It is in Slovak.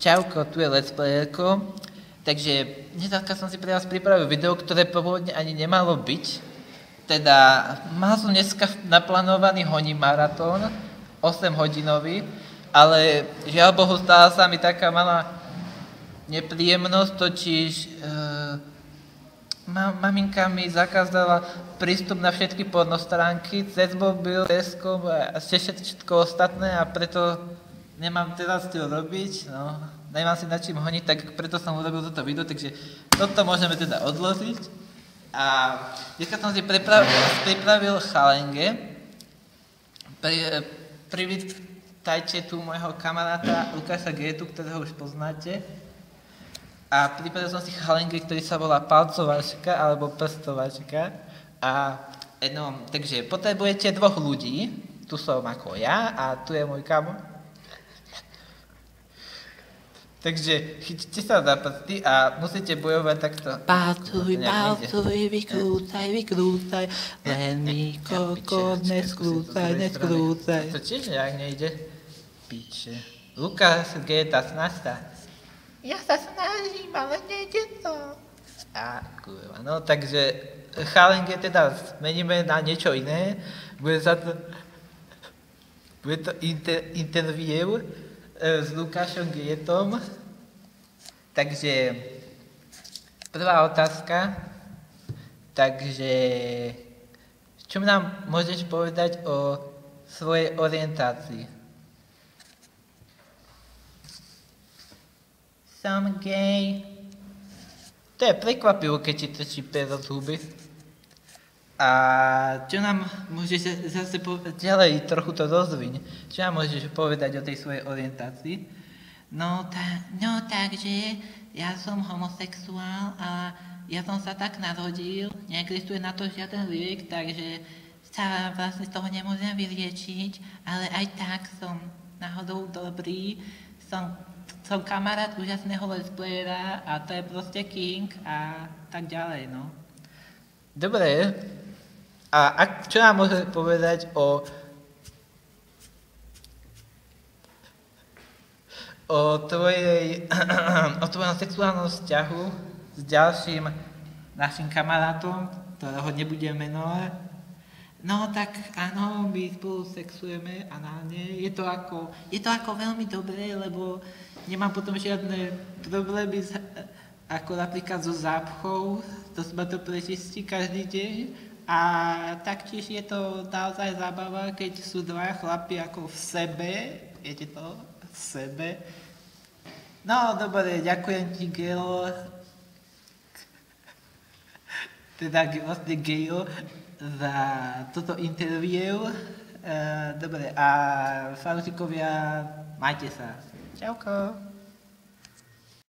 Čauko, tu je Let's Playerko. Takže dneska som si pre vás pripravil video, ktoré pôvodne ani nemalo byť. Teda mal som dneska naplánovaný honí maratón, 8-hodinový, ale žiaľ Bohu stala sa mi taká malá nepríjemnosť, totiž maminka mi zakázala prístup na všetky pornostránky, cez mobil, Tesco a všetko ostatné a preto nemám teraz čo robiť, no, nemám si na čím honiť, tak preto som urobil toto video, takže toto môžeme teda odložiť. A dneska som si pripravil chalenge. Privítajte tu môjho kamaráta Lukáša Gétu, ktorého už poznáte. A pripravil som si chalenge, ktorý sa volá palcovačka alebo prstovačka. A takže potrebujete dvoch ľudí, tu som ako ja a tu je môj kamo. Takže chytíte sa za prsty a musíte bojovať takto. Palcuj, vykrúcaj, len mi kokot neskrúcaj. To tiež nejak nejde. Piče. Lukáš Géta, snaž sa. Ja sa snažím, ale nejde to. A kurva, no takže chalenge teda zmeníme na niečo iné. Bude to interview s Lukášom Gétom. Takže prvá otázka. Takže čo nám môžeš povedať o svojej orientácii? Som gay. To je prekvapivo, keď ti trčí pero z huby. A čo nám môžeš zase povedať ďalej, trochu to rozviň. Čo nám môžeš povedať o tej svojej orientácii? No takže ja som homosexuál a ja som sa tak narodil, neexistuje na to žiaden liek, takže sa vlastne z toho nemôžem vyliečiť, ale aj tak som náhodou dobrý, som kamarát úžasného Let's Playera a to je proste king a tak ďalej, no. Dobre. A čo nám môže povedať o tvojom sexuálnom vzťahu s ďalším našim kamarátom, ktorého nebudem menovať? No tak áno, my spolu sexujeme análne. Je to ako veľmi dobré, lebo nemám potom žiadne problémy ako napríklad so zápchou, to sa to prečistí každý deň. A taktiež je to naozaj zábava, keď sú dva chlapi ako v sebe, viete to, v sebe. No dobre, ďakujem ti, Gelo, teda vlastne Gejo, za toto interview. Dobre, a fanúšikovia, majte sa. Čauko.